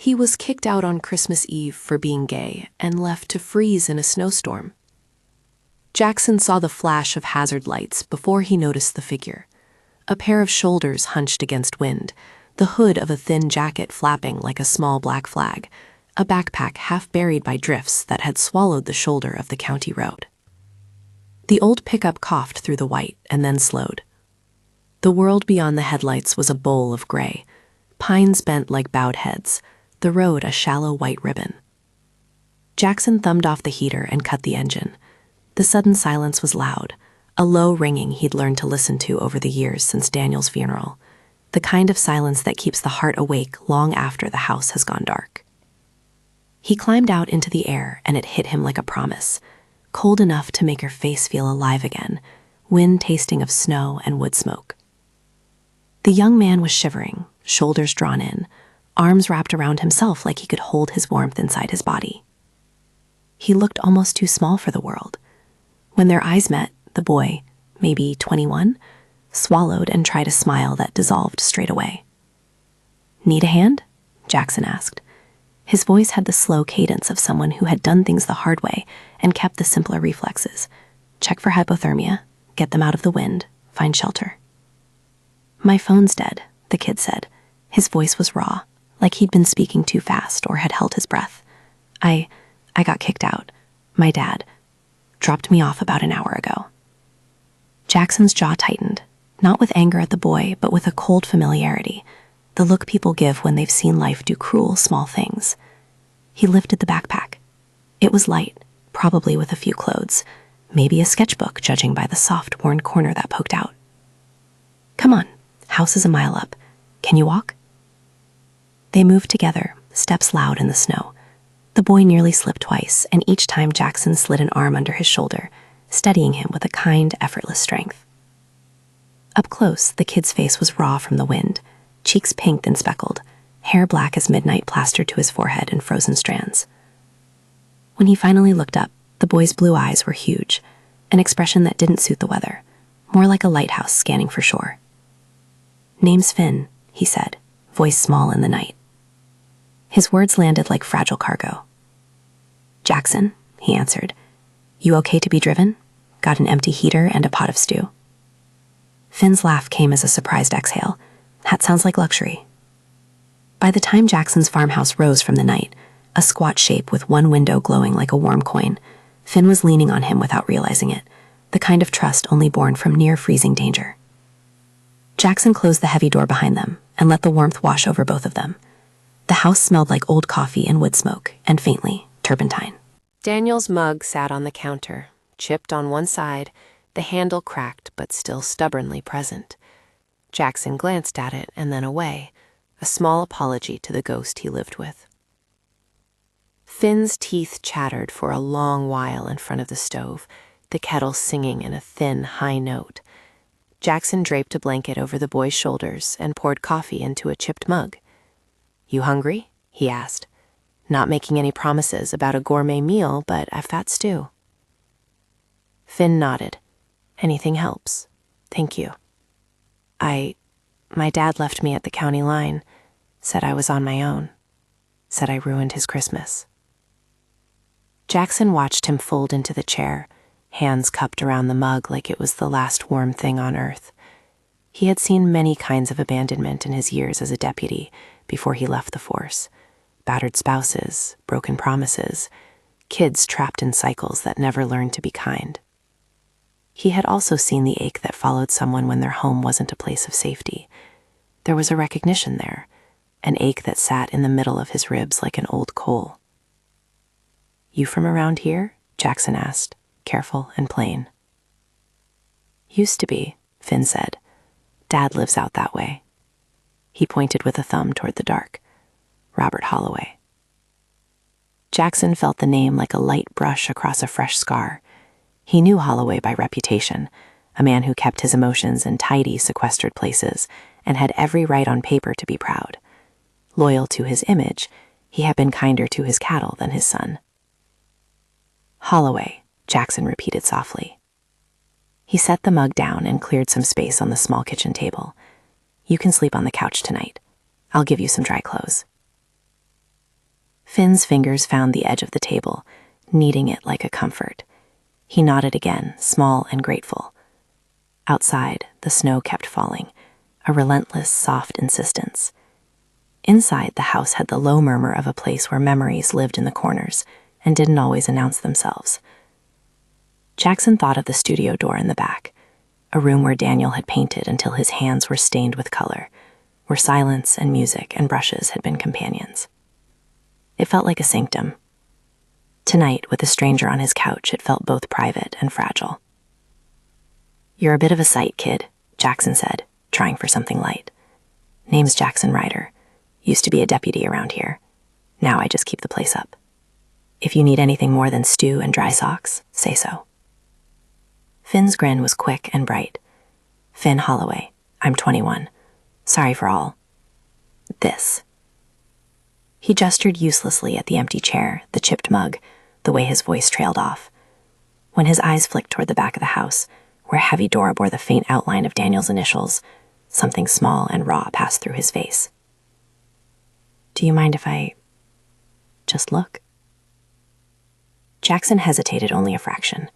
He was kicked out on Christmas Eve for being gay and left to freeze in a snowstorm. Jackson saw the flash of hazard lights before he noticed the figure. A pair of shoulders hunched against wind, the hood of a thin jacket flapping like a small black flag, a backpack half buried by drifts that had swallowed the shoulder of the county road. The old pickup coughed through the white and then slowed. The world beyond the headlights was a bowl of gray, pines bent like bowed heads, the road a shallow white ribbon. Jackson thumbed off the heater and cut the engine. The sudden silence was loud, a low ringing he'd learned to listen to over the years since Daniel's funeral, the kind of silence that keeps the heart awake long after the house has gone dark. He climbed out into the air and it hit him like a promise, cold enough to make her face feel alive again, wind tasting of snow and wood smoke. The young man was shivering, shoulders drawn in, arms wrapped around himself like he could hold his warmth inside his body. He looked almost too small for the world. When their eyes met, the boy, maybe 21, swallowed and tried a smile that dissolved straight away. "Need a hand?" Jackson asked. His voice had the slow cadence of someone who had done things the hard way and kept the simpler reflexes. Check for hypothermia, get them out of the wind, find shelter. "My phone's dead," the kid said. His voice was raw, like he'd been speaking too fast or had held his breath. I got kicked out. My dad dropped me off about an hour ago." Jackson's jaw tightened, not with anger at the boy, but with a cold familiarity, the look people give when they've seen life do cruel, small things. He lifted the backpack. It was light, probably with a few clothes, maybe a sketchbook, judging by the soft, worn corner that poked out. "Come on, house is a mile up. Can you walk?" They moved together, steps loud in the snow. The boy nearly slipped twice, and each time Jackson slid an arm under his shoulder, steadying him with a kind, effortless strength. Up close, the kid's face was raw from the wind, cheeks pinked and speckled, hair black as midnight plastered to his forehead in frozen strands. When he finally looked up, the boy's blue eyes were huge, an expression that didn't suit the weather, more like a lighthouse scanning for shore. "Name's Finn," he said, voice small in the night. His words landed like fragile cargo. "Jackson," he answered. "You okay to be driven? Got an empty heater and a pot of stew." Finn's laugh came as a surprised exhale. "That sounds like luxury." By the time Jackson's farmhouse rose from the night, a squat shape with one window glowing like a warm coin, Finn was leaning on him without realizing it, the kind of trust only born from near-freezing danger. Jackson closed the heavy door behind them and let the warmth wash over both of them. The house smelled like old coffee and wood smoke, and faintly, turpentine. Daniel's mug sat on the counter, chipped on one side, the handle cracked but still stubbornly present. Jackson glanced at it and then away, a small apology to the ghost he lived with. Finn's teeth chattered for a long while in front of the stove, the kettle singing in a thin, high note. Jackson draped a blanket over the boy's shoulders and poured coffee into a chipped mug. "You hungry?" he asked, not making any promises about a gourmet meal, but a fat stew. Finn nodded. "Anything helps. Thank you. My dad left me at the county line, said I was on my own, said I ruined his Christmas." Jackson watched him fold into the chair, hands cupped around the mug like it was the last warm thing on earth. He had seen many kinds of abandonment in his years as a deputy before he left the force. Battered spouses, broken promises, kids trapped in cycles that never learned to be kind. He had also seen the ache that followed someone when their home wasn't a place of safety. There was a recognition there, an ache that sat in the middle of his ribs like an old coal. "You from around here?" Jackson asked, careful and plain. "Used to be," Finn said. "Dad lives out that way." He pointed with a thumb toward the dark. "Robert Holloway." Jackson felt the name like a light brush across a fresh scar. He knew Holloway by reputation, a man who kept his emotions in tidy, sequestered places and had every right on paper to be proud. Loyal to his image, he had been kinder to his cattle than his son. "Holloway," Jackson repeated softly. He set the mug down and cleared some space on the small kitchen table. "You can sleep on the couch tonight. I'll give you some dry clothes." Finn's fingers found the edge of the table, kneading it like a comfort. He nodded again, small and grateful. Outside, the snow kept falling, a relentless, soft insistence. Inside, the house had the low murmur of a place where memories lived in the corners and didn't always announce themselves. Jackson thought of the studio door in the back, a room where Daniel had painted until his hands were stained with color, where silence and music and brushes had been companions. It felt like a sanctum. Tonight, with a stranger on his couch, it felt both private and fragile. "You're a bit of a sight, kid," Jackson said, trying for something light. "Name's Jackson Ryder. Used to be a deputy around here. Now I just keep the place up. If you need anything more than stew and dry socks, say so." Finn's grin was quick and bright. "Finn Holloway. I'm 21. Sorry for all this." He gestured uselessly at the empty chair, the chipped mug, the way his voice trailed off. When his eyes flicked toward the back of the house, where a heavy door bore the faint outline of Daniel's initials, something small and raw passed through his face. "Do you mind if I just look?" Jackson hesitated only a fraction.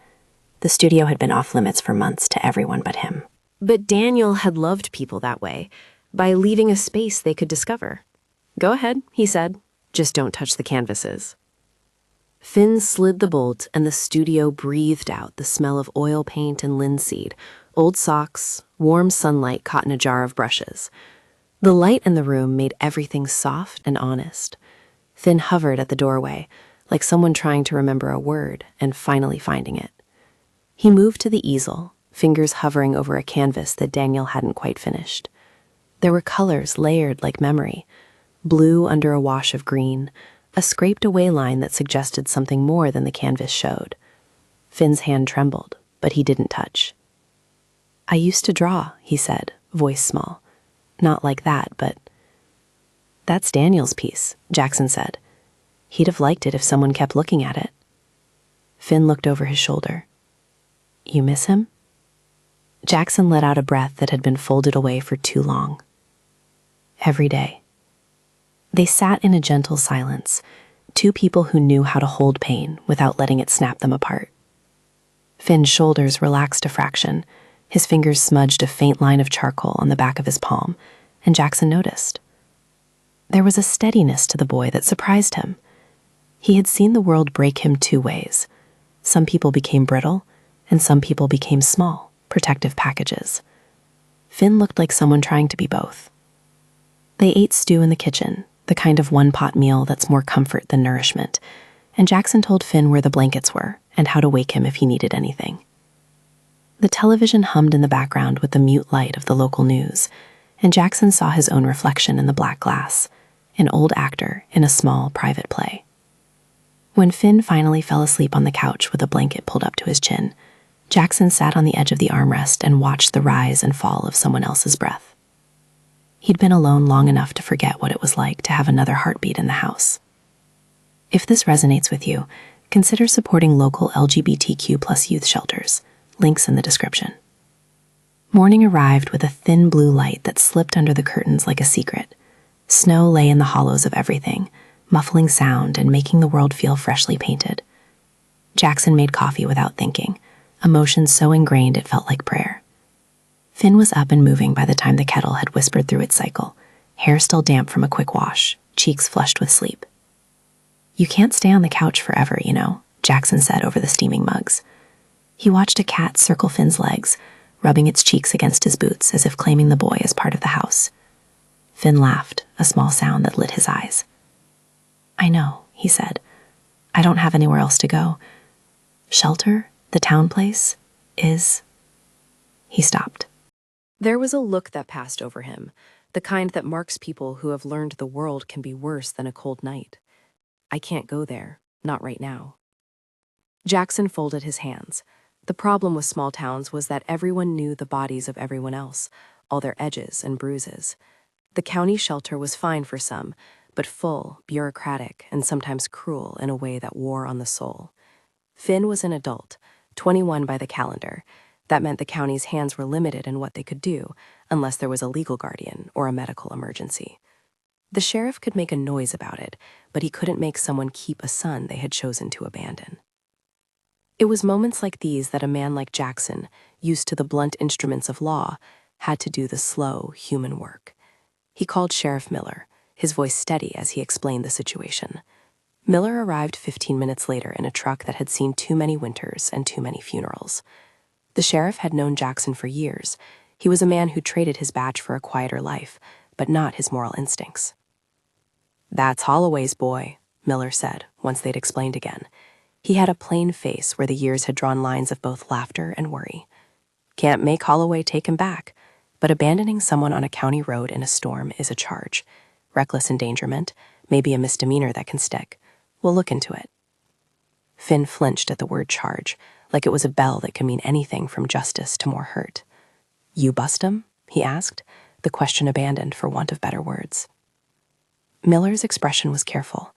The studio had been off limits for months to everyone but him. But Daniel had loved people that way, by leaving a space they could discover. "Go ahead," he said. "Just don't touch the canvases." Finn slid the bolt, and the studio breathed out the smell of oil paint and linseed, old socks, warm sunlight caught in a jar of brushes. The light in the room made everything soft and honest. Finn hovered at the doorway, like someone trying to remember a word and finally finding it. He moved to the easel, fingers hovering over a canvas that Daniel hadn't quite finished. There were colors layered like memory, blue under a wash of green, a scraped-away line that suggested something more than the canvas showed. Finn's hand trembled, but he didn't touch. "I used to draw," he said, voice small. "Not like that, but—" "That's Daniel's piece," Jackson said. "He'd have liked it if someone kept looking at it." Finn looked over his shoulder. "You miss him?" Jackson let out a breath that had been folded away for too long. "Every day." They sat in a gentle silence, two people who knew how to hold pain without letting it snap them apart. Finn's shoulders relaxed a fraction, his fingers smudged a faint line of charcoal on the back of his palm, and Jackson noticed. There was a steadiness to the boy that surprised him. He had seen the world break him two ways. Some people became brittle, and some people became small, protective packages. Finn looked like someone trying to be both. They ate stew in the kitchen, the kind of one-pot meal that's more comfort than nourishment, and Jackson told Finn where the blankets were and how to wake him if he needed anything. The television hummed in the background with the mute light of the local news, and Jackson saw his own reflection in the black glass, an old actor in a small, private play. When Finn finally fell asleep on the couch with a blanket pulled up to his chin, Jackson sat on the edge of the armrest and watched the rise and fall of someone else's breath. He'd been alone long enough to forget what it was like to have another heartbeat in the house. If this resonates with you, consider supporting local LGBTQ+ youth shelters. Links in the description. Morning arrived with a thin blue light that slipped under the curtains like a secret. Snow lay in the hollows of everything, muffling sound and making the world feel freshly painted. Jackson made coffee without thinking, emotions so ingrained it felt like prayer. Finn was up and moving by the time the kettle had whispered through its cycle, hair still damp from a quick wash, cheeks flushed with sleep. "You can't stay on the couch forever, you know," Jackson said over the steaming mugs. He watched a cat circle Finn's legs, rubbing its cheeks against his boots as if claiming the boy as part of the house. Finn laughed, a small sound that lit his eyes. "I know," he said. "I don't have anywhere else to go. Shelter, the town place, is—" He stopped. There was a look that passed over him, the kind that marks people who have learned the world can be worse than a cold night. "I can't go there, not right now." Jackson folded his hands. The problem with small towns was that everyone knew the bodies of everyone else, all their edges and bruises. The county shelter was fine for some, but full, bureaucratic, and sometimes cruel in a way that wore on the soul. Finn was an adult, 21 by the calendar. That meant the county's hands were limited in what they could do, unless there was a legal guardian or a medical emergency. The sheriff could make a noise about it, but he couldn't make someone keep a son they had chosen to abandon. It was moments like these that a man like Jackson, used to the blunt instruments of law, had to do the slow, human work. He called Sheriff Miller, his voice steady as he explained the situation. Miller arrived 15 minutes later in a truck that had seen too many winters and too many funerals. The sheriff had known Jackson for years. He was a man who traded his badge for a quieter life, but not his moral instincts. "That's Holloway's boy," Miller said, once they'd explained again. He had a plain face where the years had drawn lines of both laughter and worry. "Can't make Holloway take him back, but abandoning someone on a county road in a storm is a charge. Reckless endangerment, maybe a misdemeanor that can stick. We'll look into it." Finn flinched at the word charge, like it was a bell that could mean anything from justice to more hurt. "You bust him?" he asked, the question abandoned for want of better words. Miller's expression was careful.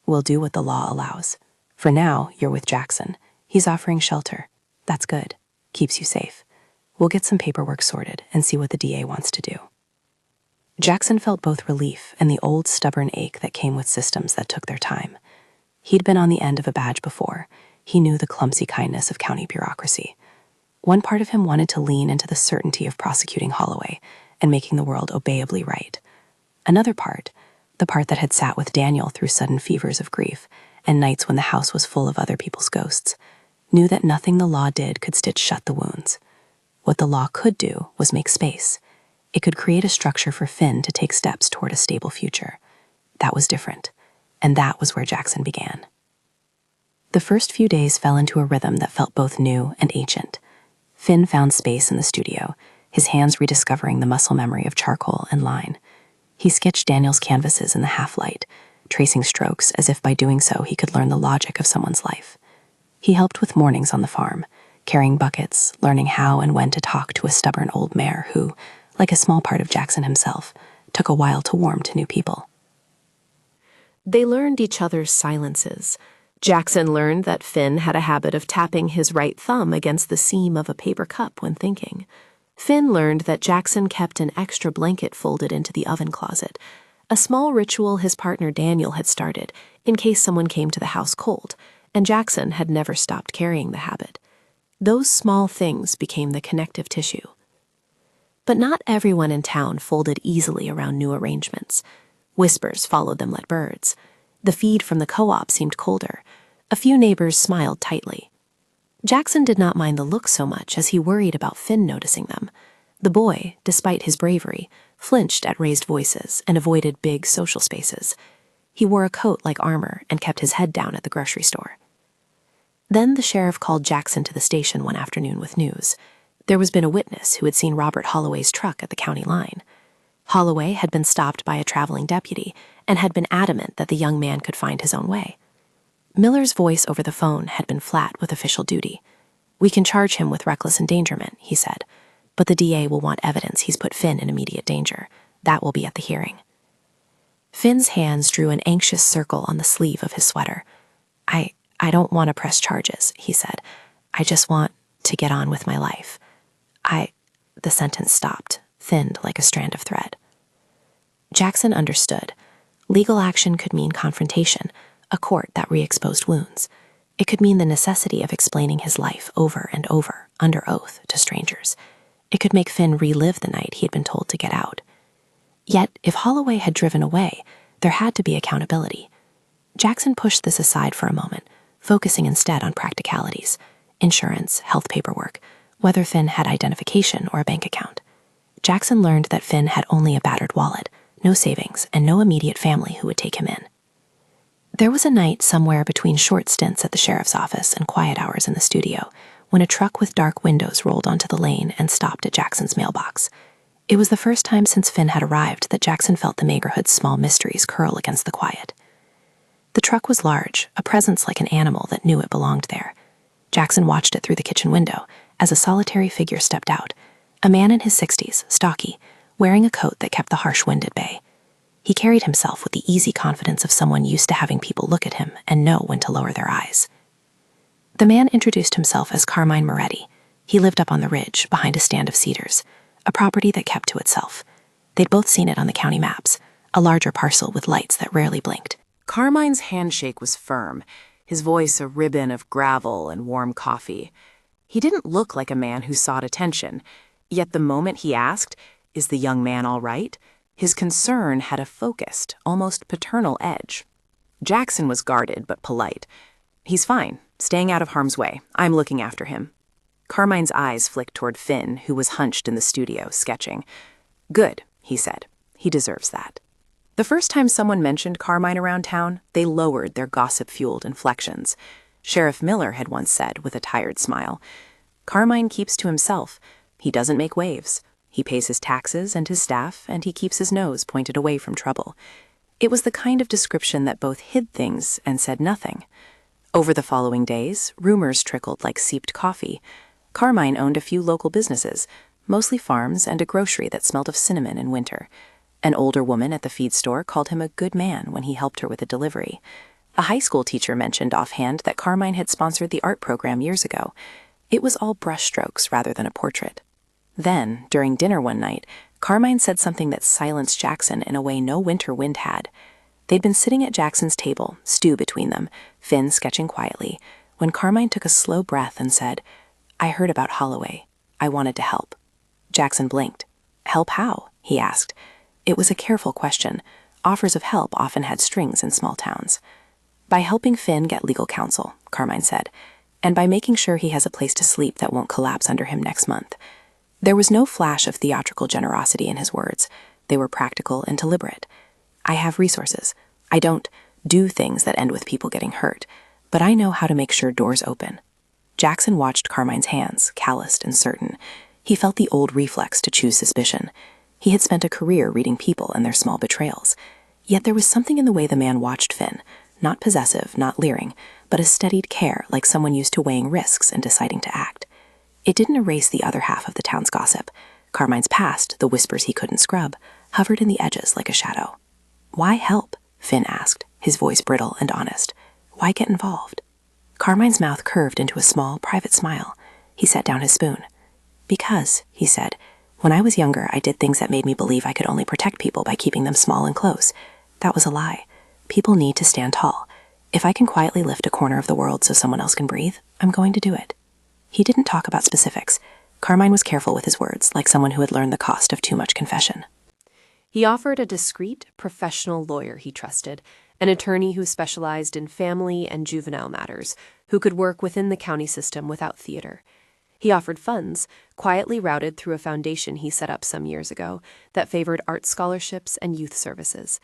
"We'll do what the law allows. For now, you're with Jackson. He's offering shelter. That's good. Keeps you safe. We'll get some paperwork sorted and see what the DA wants to do." Jackson felt both relief and the old stubborn ache that came with systems that took their time. He'd been on the end of a badge before. He knew the clumsy kindness of county bureaucracy. One part of him wanted to lean into the certainty of prosecuting Holloway and making the world obeyably right. Another part, the part that had sat with Daniel through sudden fevers of grief and nights when the house was full of other people's ghosts, knew that nothing the law did could stitch shut the wounds. What the law could do was make space. It could create a structure for Finn to take steps toward a stable future. That was different, and that was where Jackson began. The first few days fell into a rhythm that felt both new and ancient. Finn found space in the studio, his hands rediscovering the muscle memory of charcoal and line. He sketched Daniel's canvases in the half-light, tracing strokes as if by doing so he could learn the logic of someone's life. He helped with mornings on the farm, carrying buckets, learning how and when to talk to a stubborn old mare who, like a small part of Jackson himself, took a while to warm to new people. They learned each other's silences. Jackson learned that Finn had a habit of tapping his right thumb against the seam of a paper cup when thinking. Finn learned that Jackson kept an extra blanket folded into the oven closet, a small ritual his partner Daniel had started in case someone came to the house cold, and Jackson had never stopped carrying the habit. Those small things became the connective tissue. But not everyone in town folded easily around new arrangements. Whispers followed them like birds. The feed from the co-op seemed colder. A few neighbors smiled tightly. Jackson did not mind the look so much as he worried about Finn noticing them. The boy, despite his bravery, flinched at raised voices and avoided big social spaces. He wore a coat like armor and kept his head down at the grocery store. Then the sheriff called Jackson to the station one afternoon with news. There was been a witness who had seen Robert Holloway's truck at the county line. Holloway had been stopped by a traveling deputy and had been adamant that the young man could find his own way. Miller's voice over the phone had been flat with official duty. "We can charge him with reckless endangerment," he said, "but the DA will want evidence he's put Finn in immediate danger. That will be at the hearing." Finn's hands drew an anxious circle on the sleeve of his sweater. I don't want to press charges," he said. "I just want to get on with my life." The sentence stopped, thinned like a strand of thread. Jackson understood. Legal action could mean confrontation, a court that re-exposed wounds. It could mean the necessity of explaining his life over and over, under oath, to strangers. It could make Finn relive the night he had been told to get out. Yet, if Holloway had driven away, there had to be accountability. Jackson pushed this aside for a moment, focusing instead on practicalities: insurance, health paperwork, whether Finn had identification or a bank account. Jackson learned that Finn had only a battered wallet, no savings, and no immediate family who would take him in. There was a night somewhere between short stints at the sheriff's office and quiet hours in the studio when a truck with dark windows rolled onto the lane and stopped at Jackson's mailbox. It was the first time since Finn had arrived that Jackson felt the neighborhood's small mysteries curl against the quiet. The truck was large, a presence like an animal that knew it belonged there. Jackson watched it through the kitchen window as a solitary figure stepped out, a man in his 60s, stocky, wearing a coat that kept the harsh wind at bay. He carried himself with the easy confidence of someone used to having people look at him and know when to lower their eyes. The man introduced himself as Carmine Moretti. He lived up on the ridge, behind a stand of cedars, a property that kept to itself. They'd both seen it on the county maps, a larger parcel with lights that rarely blinked. Carmine's handshake was firm, his voice a ribbon of gravel and warm coffee. He didn't look like a man who sought attention, yet the moment he asked, "Is the young man all right?" his concern had a focused, almost paternal edge. Jackson was guarded but polite. "He's fine, staying out of harm's way. I'm looking after him." Carmine's eyes flicked toward Finn, who was hunched in the studio, sketching. "Good," he said. "He deserves that." The first time someone mentioned Carmine around town, they lowered their gossip-fueled inflections. Sheriff Miller had once said, with a tired smile, "Carmine keeps to himself. He doesn't make waves. He pays his taxes and his staff, and he keeps his nose pointed away from trouble." It was the kind of description that both hid things and said nothing. Over the following days, rumors trickled like seeped coffee. Carmine owned a few local businesses, mostly farms and a grocery that smelled of cinnamon in winter. An older woman at the feed store called him a good man when he helped her with a delivery. A high school teacher mentioned offhand that Carmine had sponsored the art program years ago. It was all brushstrokes rather than a portrait. Then, during dinner one night, Carmine said something that silenced Jackson in a way no winter wind had. They'd been sitting at Jackson's table, stew between them, Finn sketching quietly, when Carmine took a slow breath and said, "I heard about Holloway. I wanted to help." Jackson blinked. "Help how?" he asked. It was a careful question. Offers of help often had strings in small towns. "By helping Finn get legal counsel," Carmine said, "and by making sure he has a place to sleep that won't collapse under him next month." There was no flash of theatrical generosity in his words. They were practical and deliberate. "I have resources. I don't do things that end with people getting hurt, but I know how to make sure doors open." Jackson watched Carmine's hands, calloused and certain. He felt the old reflex to choose suspicion. He had spent a career reading people and their small betrayals. Yet there was something in the way the man watched Finn, not possessive, not leering, but a steadied care like someone used to weighing risks and deciding to act. It didn't erase the other half of the town's gossip. Carmine's past, the whispers he couldn't scrub, hovered in the edges like a shadow. "Why help?" Finn asked, his voice brittle and honest. "Why get involved?" Carmine's mouth curved into a small, private smile. He set down his spoon. "Because," he said, "when I was younger, I did things that made me believe I could only protect people by keeping them small and close. That was a lie. People need to stand tall. If I can quietly lift a corner of the world so someone else can breathe, I'm going to do it." He didn't talk about specifics. Carmine was careful with his words, like someone who had learned the cost of too much confession. He offered a discreet, professional lawyer he trusted, an attorney who specialized in family and juvenile matters, who could work within the county system without theater. He offered funds, quietly routed through a foundation he set up some years ago that favored art scholarships and youth services.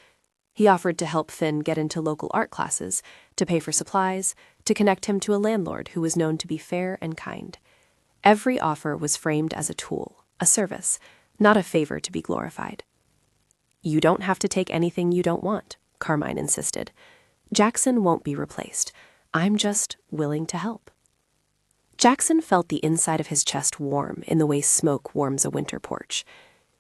He offered to help Finn get into local art classes, to pay for supplies, to connect him to a landlord who was known to be fair and kind. Every offer was framed as a tool, a service, not a favor to be glorified. "You don't have to take anything you don't want," Carmine insisted. "Jackson won't be replaced. I'm just willing to help." Jackson felt the inside of his chest warm in the way smoke warms a winter porch.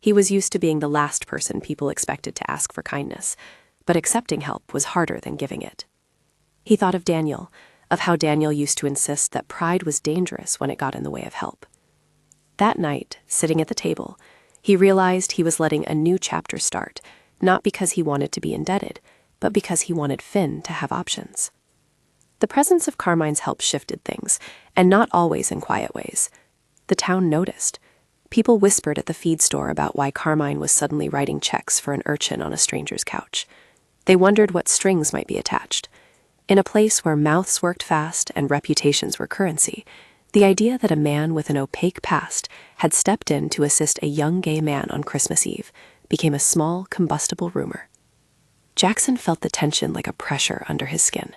He was used to being the last person people expected to ask for kindness, but accepting help was harder than giving it. He thought of Daniel, of how Daniel used to insist that pride was dangerous when it got in the way of help. That night, sitting at the table, he realized he was letting a new chapter start, not because he wanted to be indebted, but because he wanted Finn to have options. The presence of Carmine's help shifted things, and not always in quiet ways. The town noticed. People whispered at the feed store about why Carmine was suddenly writing checks for an urchin on a stranger's couch. They wondered what strings might be attached. In a place where mouths worked fast and reputations were currency, the idea that a man with an opaque past had stepped in to assist a young gay man on Christmas Eve became a small, combustible rumor. Jackson felt the tension like a pressure under his skin.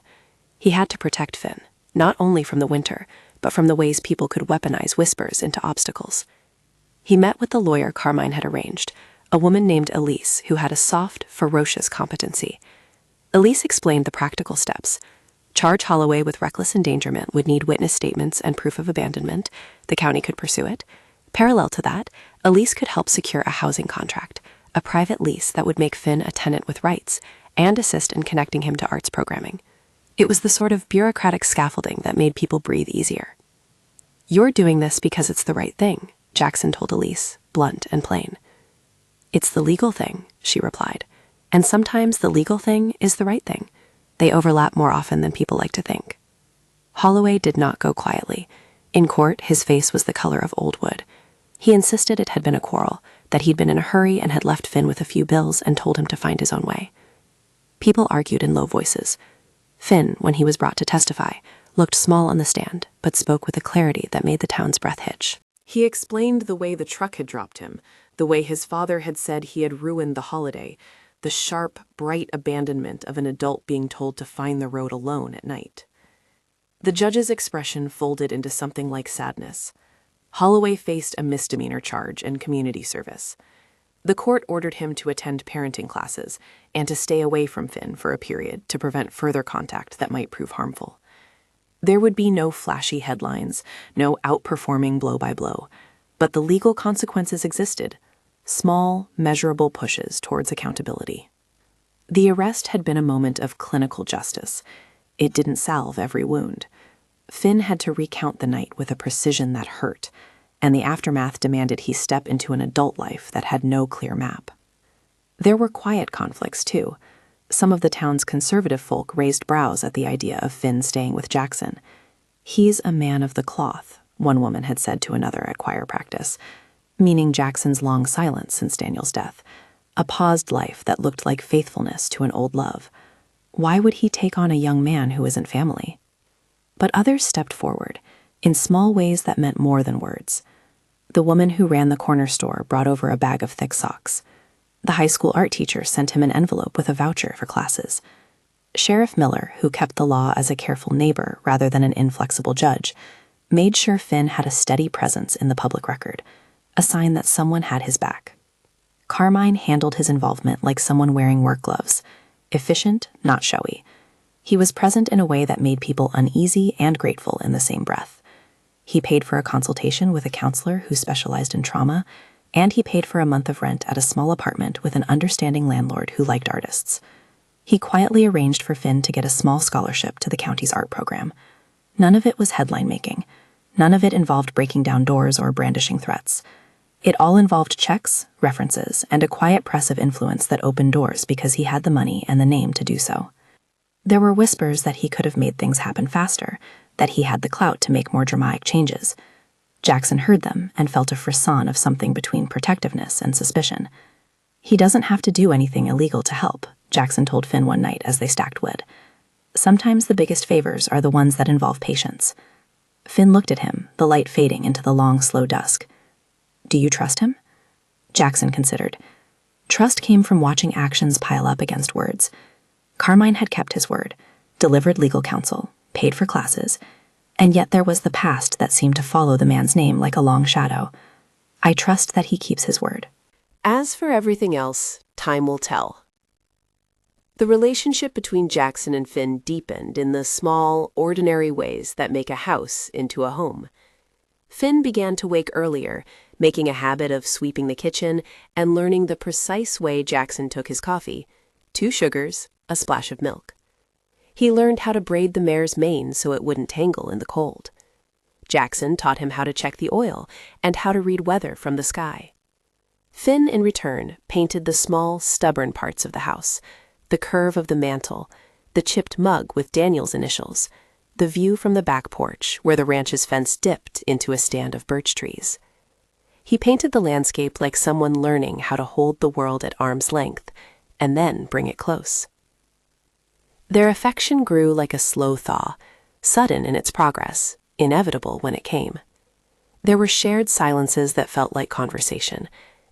He had to protect Finn, not only from the winter, but from the ways people could weaponize whispers into obstacles. He met with the lawyer Carmine had arranged, a woman named Elise who had a soft, ferocious competency. Elise explained the practical steps. Charge Holloway with reckless endangerment would need witness statements and proof of abandonment. The county could pursue it. Parallel to that, Elise could help secure a housing contract, a private lease that would make Finn a tenant with rights, and assist in connecting him to arts programming. It was the sort of bureaucratic scaffolding that made people breathe easier. "You're doing this because it's the right thing," Jackson told Elise, blunt and plain. "It's the legal thing," she replied, And sometimes the legal thing is the right thing. They overlap more often than people like to think. Holloway did not go quietly. In court, his face was the color of old wood. He insisted it had been a quarrel, that he'd been in a hurry and had left Finn with a few bills and told him to find his own way. People argued in low voices. Finn, when he was brought to testify, looked small on the stand, but spoke with a clarity that made the town's breath hitch. He explained the way the truck had dropped him, the way his father had said he had ruined the holiday, the sharp, bright abandonment of an adult being told to find the road alone at night. The judge's expression folded into something like sadness. Holloway faced a misdemeanor charge and community service. The court ordered him to attend parenting classes and to stay away from Finn for a period to prevent further contact that might prove harmful. There would be no flashy headlines, no outperforming blow-by-blow, but the legal consequences existed, small, measurable pushes towards accountability. The arrest had been a moment of clinical justice. It didn't salve every wound. Finn had to recount the night with a precision that hurt, and the aftermath demanded he step into an adult life that had no clear map. There were quiet conflicts, too. Some of the town's conservative folk raised brows at the idea of Finn staying with Jackson. "He's a man of the cloth," one woman had said to another at choir practice, meaning Jackson's long silence since Daniel's death, a paused life that looked like faithfulness to an old love. Why would he take on a young man who isn't family? But others stepped forward, in small ways that meant more than words. The woman who ran the corner store brought over a bag of thick socks. The high school art teacher sent him an envelope with a voucher for classes. Sheriff Miller, who kept the law as a careful neighbor rather than an inflexible judge, made sure Finn had a steady presence in the public record, a sign that someone had his back. Carmine handled his involvement like someone wearing work gloves, efficient, not showy. He was present in a way that made people uneasy and grateful in the same breath. He paid for a consultation with a counselor who specialized in trauma, and he paid for a month of rent at a small apartment with an understanding landlord who liked artists. He quietly arranged for Finn to get a small scholarship to the county's art program. None of it was headline-making. None of it involved breaking down doors or brandishing threats. It all involved checks, references, and a quiet press of influence that opened doors because he had the money and the name to do so. There were whispers that he could have made things happen faster, that he had the clout to make more dramatic changes. Jackson heard them and felt a frisson of something between protectiveness and suspicion. "He doesn't have to do anything illegal to help," Jackson told Finn one night as they stacked wood. "Sometimes the biggest favors are the ones that involve patience." Finn looked at him, the light fading into the long, slow dusk. "Do you trust him?" Jackson considered. Trust came from watching actions pile up against words. Carmine had kept his word, delivered legal counsel, paid for classes, and yet there was the past that seemed to follow the man's name like a long shadow. "I trust that he keeps his word." As for everything else, time will tell. The relationship between Jackson and Finn deepened in the small, ordinary ways that make a house into a home. Finn began to wake earlier, making a habit of sweeping the kitchen and learning the precise way Jackson took his coffee: 2 sugars, a splash of milk. He learned how to braid the mare's mane so it wouldn't tangle in the cold. Jackson taught him how to check the oil and how to read weather from the sky. Finn, in return, painted the small, stubborn parts of the house: the curve of the mantel, the chipped mug with Daniel's initials, the view from the back porch where the ranch's fence dipped into a stand of birch trees. He painted the landscape like someone learning how to hold the world at arm's length and then bring it close. Their affection grew like a slow thaw, sudden in its progress, inevitable when it came. There were shared silences that felt like conversation,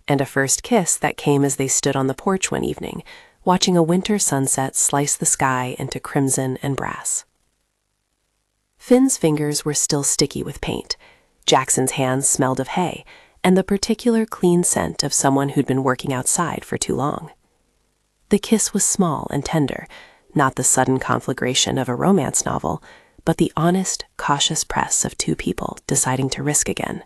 and a first kiss that came as they stood on the porch one evening, watching a winter sunset slice the sky into crimson and brass. Finn's fingers were still sticky with paint. Jackson's hands smelled of hay, and the particular clean scent of someone who'd been working outside for too long. The kiss was small and tender, not the sudden conflagration of a romance novel, but the honest, cautious press of 2 people deciding to risk again.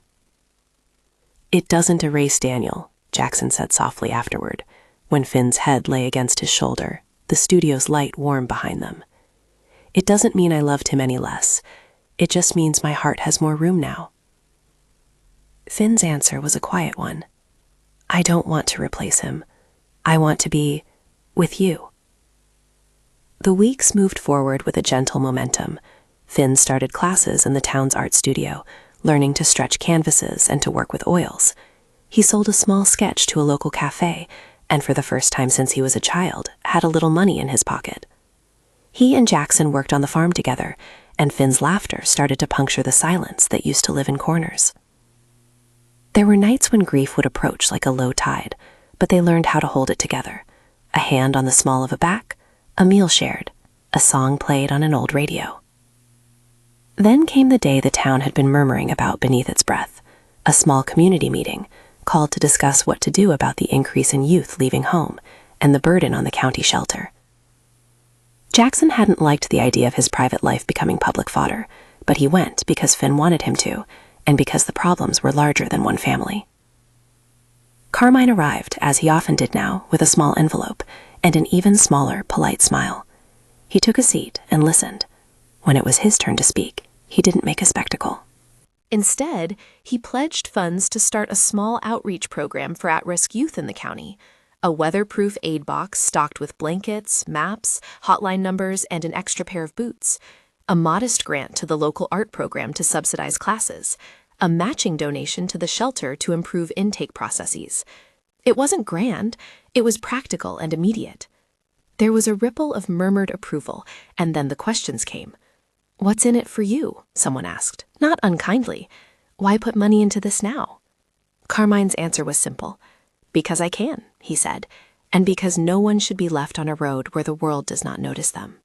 "It doesn't erase Daniel," Jackson said softly afterward, when Finn's head lay against his shoulder, the studio's light warm behind them. "It doesn't mean I loved him any less. It just means my heart has more room now." Finn's answer was a quiet one. "I don't want to replace him. I want to be with you. The weeks moved forward with a gentle momentum. Finn started classes in the town's art studio, learning to stretch canvases and to work with oils. He sold a small sketch to a local cafe, and for the first time since he was a child, had a little money in his pocket. He and Jackson worked on the farm together, and Finn's laughter started to puncture the silence that used to live in corners. There were nights when grief would approach like a low tide, but they learned how to hold it together. A hand on the small of a back, a meal shared, a song played on an old radio. Then came the day the town had been murmuring about beneath its breath, a small community meeting, called to discuss what to do about the increase in youth leaving home and the burden on the county shelter. Jackson hadn't liked the idea of his private life becoming public fodder, but he went because Finn wanted him to, and because the problems were larger than one family. Carmine arrived, as he often did now, with a small envelope and an even smaller, polite smile. He took a seat and listened. When it was his turn to speak, he didn't make a spectacle. Instead, he pledged funds to start a small outreach program for at-risk youth in the county. A weatherproof aid box stocked with blankets, maps, hotline numbers, and an extra pair of boots. A modest grant to the local art program to subsidize classes. A matching donation to the shelter to improve intake processes. It wasn't grand, it was practical and immediate. There was a ripple of murmured approval, and then the questions came. "What's in it for you?" someone asked, not unkindly. "Why put money into this now?" Carmine's answer was simple. "Because I can," he said, "and because no one should be left on a road where the world does not notice them."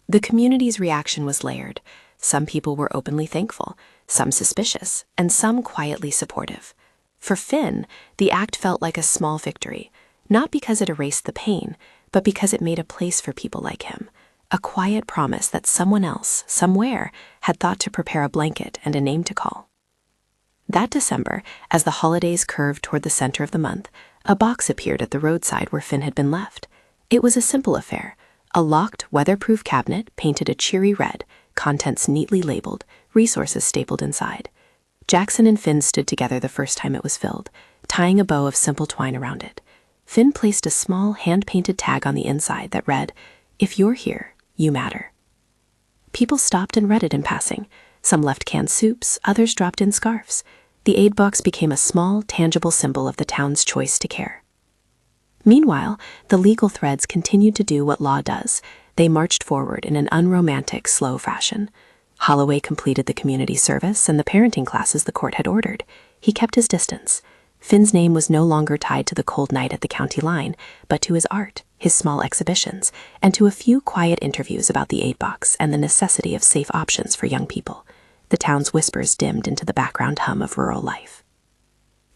The community's reaction was layered. Some people were openly thankful, some suspicious, and some quietly supportive. For Finn, the act felt like a small victory, not because it erased the pain, but because it made a place for people like him. A quiet promise that someone else, somewhere, had thought to prepare a blanket and a name to call. That December, as the holidays curved toward the center of the month, a box appeared at the roadside where Finn had been left. It was a simple affair. A locked, weatherproof cabinet painted a cheery red, contents neatly labeled, resources stapled inside. Jackson and Finn stood together the first time it was filled, tying a bow of simple twine around it. Finn placed a small, hand-painted tag on the inside that read, "If you're here, you matter." People stopped and read it in passing. Some left canned soups, others dropped in scarves. The aid box became a small, tangible symbol of the town's choice to care. Meanwhile, the legal threads continued to do what law does. They marched forward in an unromantic, slow fashion. Holloway completed the community service and the parenting classes the court had ordered. He kept his distance. Finn's name was no longer tied to the cold night at the county line, but to his art, his small exhibitions, and to a few quiet interviews about the aid box and the necessity of safe options for young people. The town's whispers dimmed into the background hum of rural life.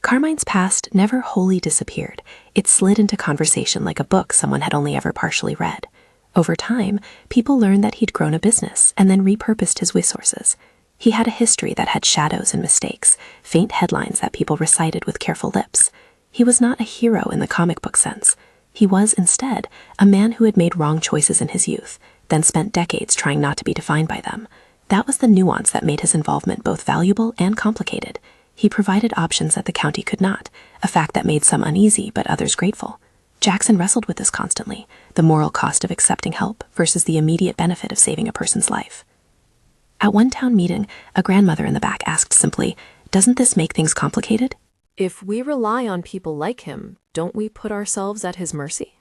Carmine's past never wholly disappeared. It slid into conversation like a book someone had only ever partially read. Over time, people learned that he'd grown a business and then repurposed his resources. He had a history that had shadows and mistakes, faint headlines that people recited with careful lips. He was not a hero in the comic book sense. He was, instead, a man who had made wrong choices in his youth, then spent decades trying not to be defined by them. That was the nuance that made his involvement both valuable and complicated. He provided options that the county could not, a fact that made some uneasy but others grateful. Jackson wrestled with this constantly, the moral cost of accepting help versus the immediate benefit of saving a person's life. At one town meeting, a grandmother in the back asked simply, "Doesn't this make things complicated?" If we rely on people like him, don't we put ourselves at his mercy?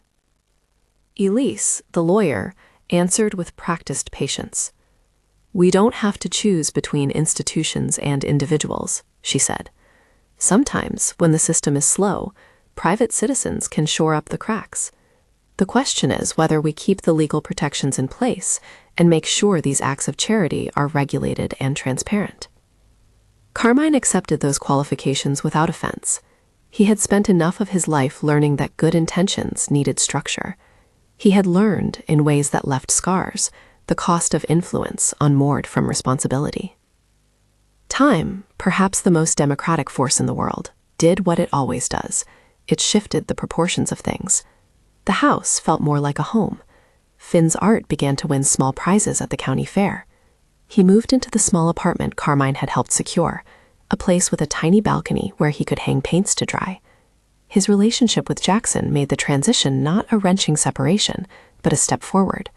Elise, the lawyer, answered with practiced patience. "We don't have to choose between institutions and individuals," she said. "Sometimes, when the system is slow, private citizens can shore up the cracks. The question is whether we keep the legal protections in place and make sure these acts of charity are regulated and transparent." Carmine accepted those qualifications without offense. He had spent enough of his life learning that good intentions needed structure. He had learned, in ways that left scars, the cost of influence unmoored from responsibility. Time, perhaps the most democratic force in the world, did what it always does. It shifted the proportions of things. The house felt more like a home. Finn's art began to win small prizes at the county fair. He moved into the small apartment Carmine had helped secure, a place with a tiny balcony where he could hang paints to dry. His relationship with Jackson made the transition not a wrenching separation, but a step forward.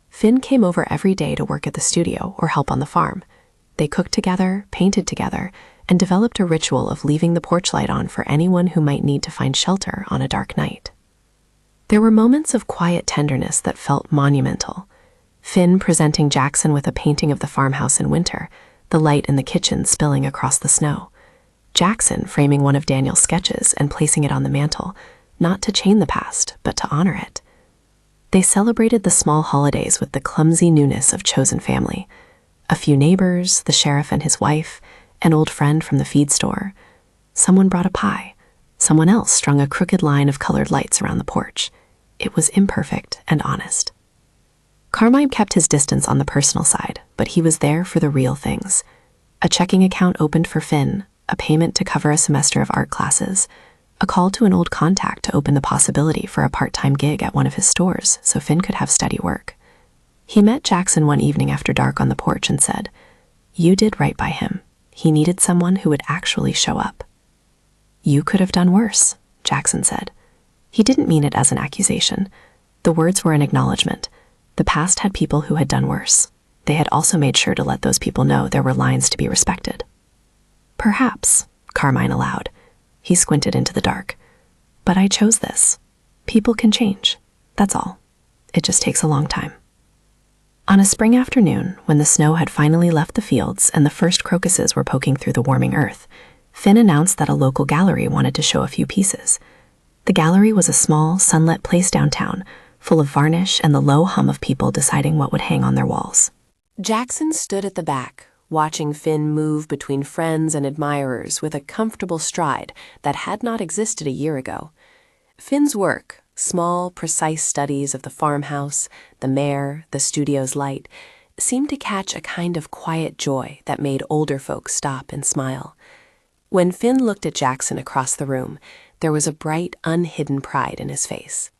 Finn came over every day to work at the studio or help on the farm. They cooked together, painted together, and developed a ritual of leaving the porch light on for anyone who might need to find shelter on a dark night. There were moments of quiet tenderness that felt monumental. Finn presenting Jackson with a painting of the farmhouse in winter, the light in the kitchen spilling across the snow. Jackson framing one of Daniel's sketches and placing it on the mantel, not to chain the past, but to honor it. They celebrated the small holidays with the clumsy newness of chosen family. A few neighbors, the sheriff and his wife, an old friend from the feed store. Someone brought a pie. Someone else strung a crooked line of colored lights around the porch. It was imperfect and honest. Carmine kept his distance on the personal side, but he was there for the real things. A checking account opened for Finn, a payment to cover a semester of art classes, a call to an old contact to open the possibility for a part-time gig at one of his stores so Finn could have steady work. He met Jackson one evening after dark on the porch and said, "You did right by him. He needed someone who would actually show up." "You could have done worse," Jackson said. He didn't mean it as an accusation. The words were an acknowledgement. The past had people who had done worse. They had also made sure to let those people know there were lines to be respected. "Perhaps," Carmine allowed. He squinted into the dark. "But I chose this. People can change. That's all. It just takes a long time." On a spring afternoon, when the snow had finally left the fields and the first crocuses were poking through the warming earth, Finn announced that a local gallery wanted to show a few pieces. The gallery was a small, sunlit place downtown, full of varnish and the low hum of people deciding what would hang on their walls. Jackson stood at the back, watching Finn move between friends and admirers with a comfortable stride that had not existed a year ago. Finn's work, small, precise studies of the farmhouse, the mare, the studio's light, seemed to catch a kind of quiet joy that made older folks stop and smile. When Finn looked at Jackson across the room, there was a bright, unhidden pride in his face.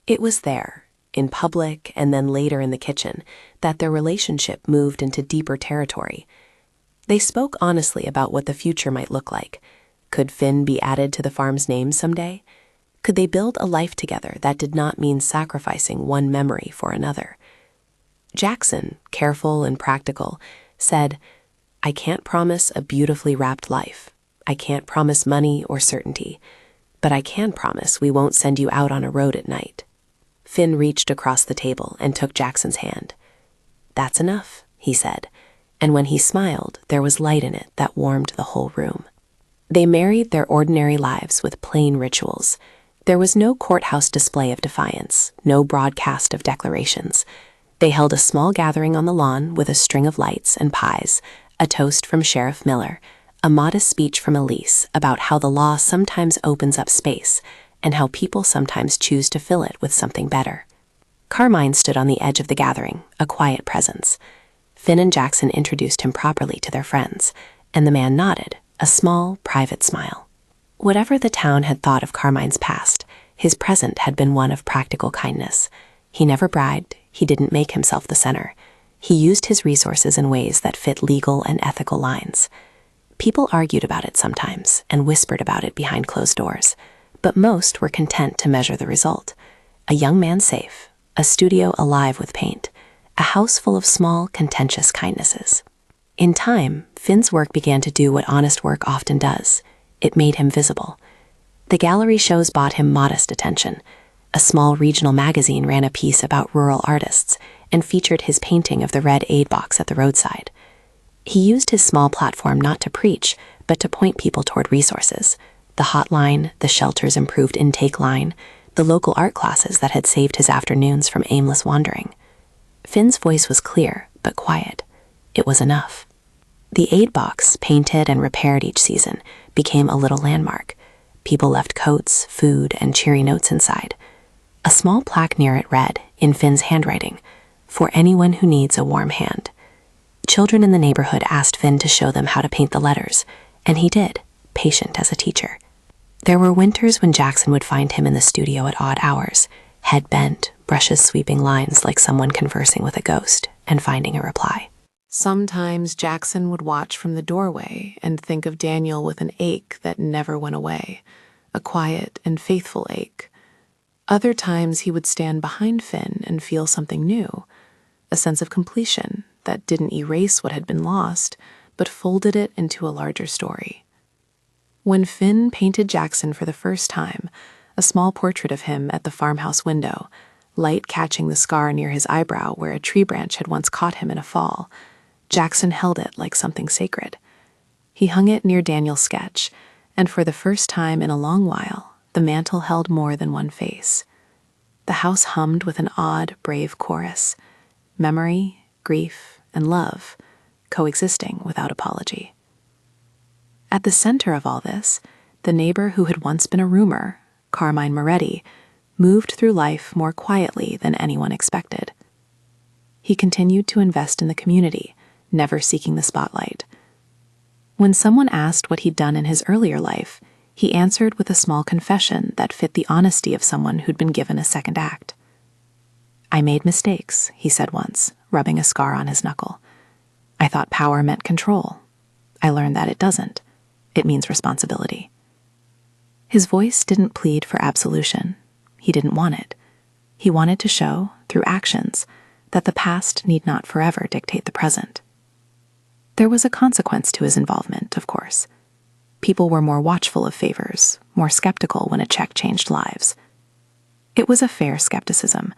It was there, in public and then later in the kitchen, that their relationship moved into deeper territory. They spoke honestly about what the future might look like. Could Finn be added to the farm's name someday? Could they build a life together that did not mean sacrificing one memory for another? Jackson, careful and practical, said, "I can't promise a beautifully wrapped life. I can't promise money or certainty. But I can promise we won't send you out on a road at night." Finn reached across the table and took Jackson's hand. "That's enough," he said, and when he smiled, there was light in it that warmed the whole room. They married their ordinary lives with plain rituals. There was no courthouse display of defiance, no broadcast of declarations. They held a small gathering on the lawn with a string of lights and pies, a toast from Sheriff Miller, a modest speech from Elise about how the law sometimes opens up space and how people sometimes choose to fill it with something better. Carmine stood on the edge of the gathering, a quiet presence. Finn and Jackson introduced him properly to their friends, and the man nodded, a small, private smile. Whatever the town had thought of Carmine's past, his present had been one of practical kindness. He never bribed, he didn't make himself the center. He used his resources in ways that fit legal and ethical lines. People argued about it sometimes and whispered about it behind closed doors, but most were content to measure the result. A young man safe, a studio alive with paint, a house full of small, contentious kindnesses. In time, Finn's work began to do what honest work often does. It made him visible. The gallery shows bought him modest attention. A small regional magazine ran a piece about rural artists and featured his painting of the red aid box at the roadside. He used his small platform not to preach, but to point people toward resources. The hotline, the shelter's improved intake line, the local art classes that had saved his afternoons from aimless wandering. Finn's voice was clear, but quiet. It was enough. The aid box, painted and repaired each season, became a little landmark. People left coats, food, and cheery notes inside. A small plaque near it read, in Finn's handwriting, "For anyone who needs a warm hand." Children in the neighborhood asked Finn to show them how to paint the letters, and he did, patient as a teacher. There were winters when Jackson would find him in the studio at odd hours, head bent, brushes sweeping lines like someone conversing with a ghost, and finding a reply. Sometimes Jackson would watch from the doorway and think of Daniel with an ache that never went away, a quiet and faithful ache. Other times he would stand behind Finn and feel something new, a sense of completion that didn't erase what had been lost, but folded it into a larger story. When Finn painted Jackson for the first time, a small portrait of him at the farmhouse window, light catching the scar near his eyebrow where a tree branch had once caught him in a fall, Jackson held it like something sacred. He hung it near Daniel's sketch, and for the first time in a long while, the mantel held more than one face. The house hummed with an odd, brave chorus: memory, grief, and love, coexisting without apology. At the center of all this, the neighbor who had once been a rumor, Carmine Moretti, moved through life more quietly than anyone expected. He continued to invest in the community, never seeking the spotlight. When someone asked what he'd done in his earlier life, he answered with a small confession that fit the honesty of someone who'd been given a second act. "I made mistakes," he said once, rubbing a scar on his knuckle. "I thought power meant control. I learned that it doesn't. It means responsibility." His voice didn't plead for absolution. He didn't want it. He wanted to show, through actions, that the past need not forever dictate the present. There was a consequence to his involvement, of course. People were more watchful of favors, more skeptical when a check changed lives. It was a fair skepticism.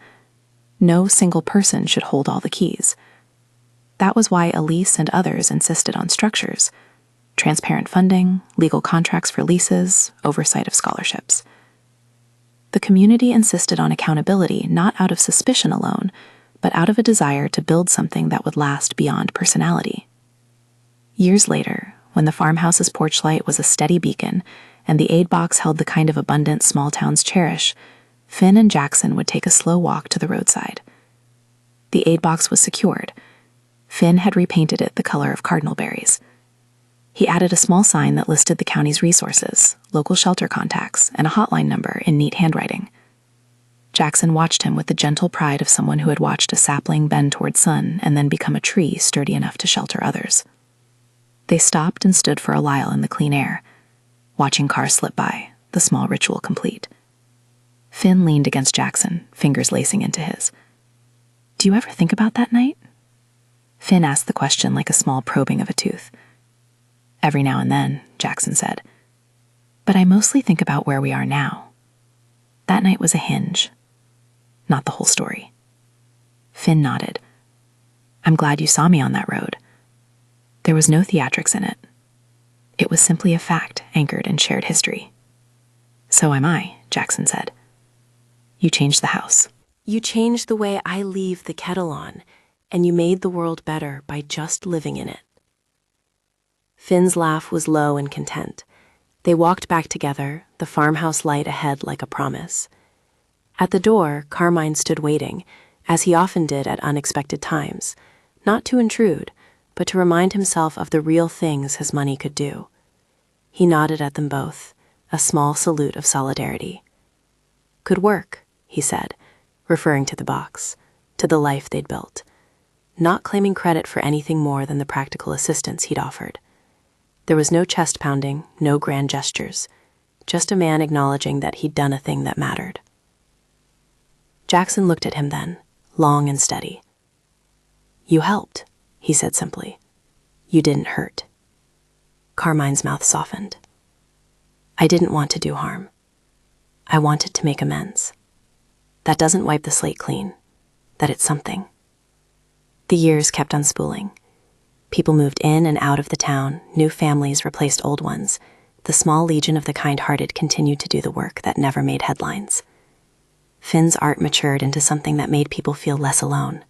No single person should hold all the keys. That was why Elise and others insisted on structures: transparent funding, legal contracts for leases, oversight of scholarships. The community insisted on accountability not out of suspicion alone, but out of a desire to build something that would last beyond personality. Years later, when the farmhouse's porch light was a steady beacon and the aid box held the kind of abundance small towns cherish, Finn and Jackson would take a slow walk to the roadside. The aid box was secured. Finn had repainted it the color of cardinal berries. He added a small sign that listed the county's resources, local shelter contacts, and a hotline number in neat handwriting. Jackson watched him with the gentle pride of someone who had watched a sapling bend toward sun and then become a tree sturdy enough to shelter others. They stopped and stood for a while in the clean air, watching cars slip by, the small ritual complete. Finn leaned against Jackson, fingers lacing into his. "Do you ever think about that night?" Finn asked the question like a small probing of a tooth. "Every now and then," Jackson said. "But I mostly think about where we are now. That night was a hinge, not the whole story." Finn nodded. "I'm glad you saw me on that road. There was no theatrics in it. It was simply a fact anchored in shared history." "So am I," Jackson said. "You changed the house." You changed the way I leave the kettle on, and you made the world better by just living in it. Finn's laugh was low and content. They walked back together, the farmhouse light ahead like a promise. At the door, Carmine stood waiting, as he often did at unexpected times, not to intrude, but to remind himself of the real things his money could do. He nodded at them both, a small salute of solidarity. "Good work," he said, referring to the box, to the life they'd built, not claiming credit for anything more than the practical assistance he'd offered. There was no chest pounding, no grand gestures, just a man acknowledging that he'd done a thing that mattered. Jackson looked at him then, long and steady. "You helped," he said simply. "You didn't hurt." Carmine's mouth softened. "I didn't want to do harm. I wanted to make amends. That doesn't wipe the slate clean, that it's something." The years kept unspooling. People moved in and out of the town, new families replaced old ones. The small legion of the kind-hearted continued to do the work that never made headlines. Finn's art matured into something that made people feel less alone.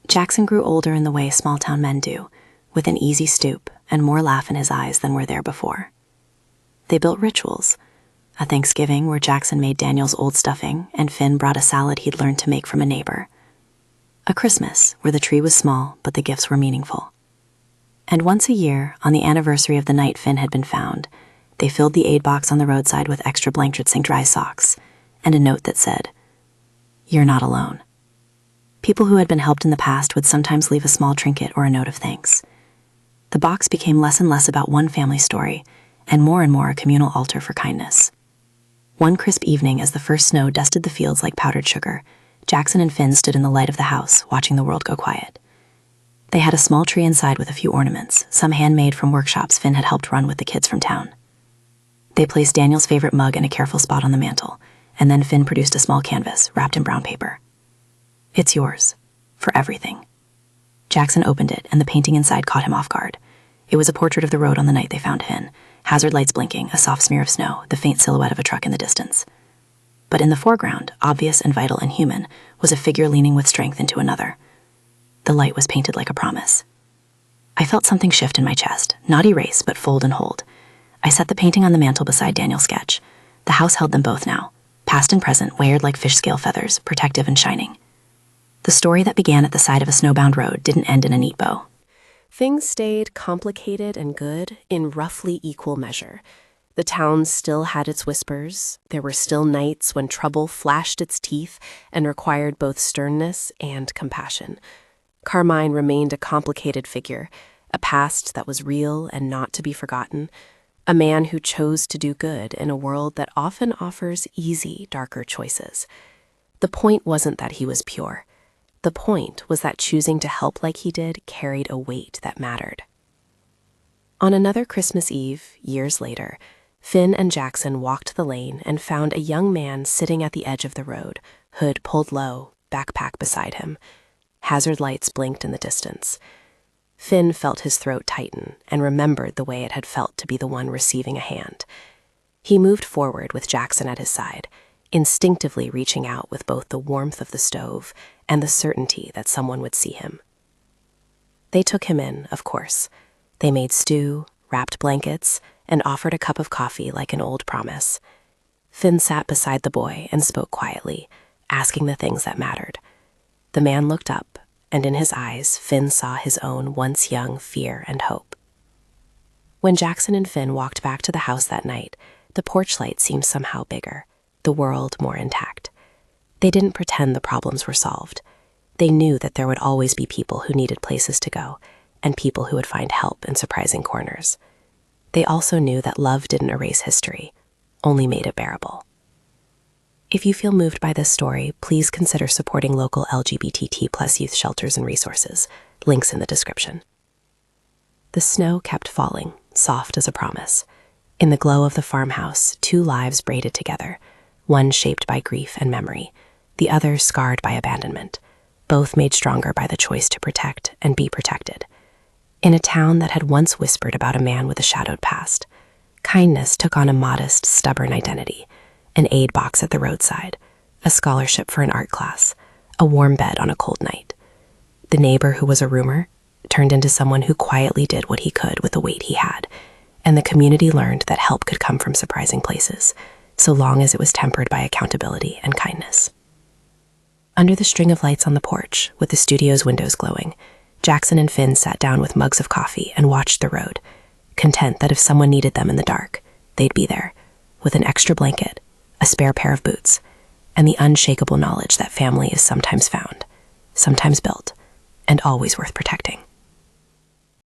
Jackson grew older in the way small-town men do, with an easy stoop and more laugh in his eyes than were there before. They built rituals. A Thanksgiving where Jackson made Daniel's old stuffing and Finn brought a salad he'd learned to make from a neighbor. A Christmas where the tree was small but the gifts were meaningful. And once a year, on the anniversary of the night Finn had been found, they filled the aid box on the roadside with extra blankets and dry socks, and a note that said, "You're not alone." People who had been helped in the past would sometimes leave a small trinket or a note of thanks. The box became less and less about one family story and more a communal altar for kindness. One crisp evening, as the first snow dusted the fields like powdered sugar, Jackson and Finn stood in the light of the house, watching the world go quiet. They had a small tree inside with a few ornaments, some handmade from workshops Finn had helped run with the kids from town. They placed Daniel's favorite mug in a careful spot on the mantel, and then Finn produced a small canvas wrapped in brown paper. "It's yours. For everything." Jackson opened it, and the painting inside caught him off guard. It was a portrait of the road on the night they found Finn, hazard lights blinking, a soft smear of snow, the faint silhouette of a truck in the distance. But in the foreground, obvious and vital and human, was a figure leaning with strength into another. The light was painted like a promise. I felt something shift in my chest, not erase, but fold and hold. I set the painting on the mantel beside Daniel's sketch. The house held them both now, past and present, layered like fish scale feathers, protective and shining. The story that began at the side of a snowbound road didn't end in a neat bow. Things stayed complicated and good in roughly equal measure. The town still had its whispers. There were still nights when trouble flashed its teeth and required both sternness and compassion. Carmine remained a complicated figure, a past that was real and not to be forgotten, a man who chose to do good in a world that often offers easy, darker choices. The point wasn't that he was pure. The point was that choosing to help like he did carried a weight that mattered. On another Christmas Eve, years later, Finn and Jackson walked the lane and found a young man sitting at the edge of the road, hood pulled low, backpack beside him. Hazard lights blinked in the distance. Finn felt his throat tighten and remembered the way it had felt to be the one receiving a hand. He moved forward with Jackson at his side, instinctively reaching out with both the warmth of the stove and the certainty that someone would see him. They took him in, of course. They made stew, wrapped blankets, and offered a cup of coffee like an old promise. Finn sat beside the boy and spoke quietly, asking the things that mattered. The man looked up, and in his eyes, Finn saw his own once young fear and hope. When Jackson and Finn walked back to the house that night, the porch light seemed somehow bigger, the world more intact. They didn't pretend the problems were solved. They knew that there would always be people who needed places to go, and people who would find help in surprising corners. They also knew that love didn't erase history, only made it bearable. If you feel moved by this story, please consider supporting local LGBT+ youth shelters and resources. Links in the description. The snow kept falling, soft as a promise. In the glow of the farmhouse, two lives braided together, one shaped by grief and memory, the other scarred by abandonment, both made stronger by the choice to protect and be protected. In a town that had once whispered about a man with a shadowed past, kindness took on a modest, stubborn identity. An aid box at the roadside, a scholarship for an art class, a warm bed on a cold night. The neighbor who was a rumor turned into someone who quietly did what he could with the weight he had, and the community learned that help could come from surprising places, so long as it was tempered by accountability and kindness. Under the string of lights on the porch, with the studio's windows glowing, Jackson and Finn sat down with mugs of coffee and watched the road, content that if someone needed them in the dark, they'd be there, with an extra blanket, a spare pair of boots, and the unshakable knowledge that family is sometimes found, sometimes built, and always worth protecting.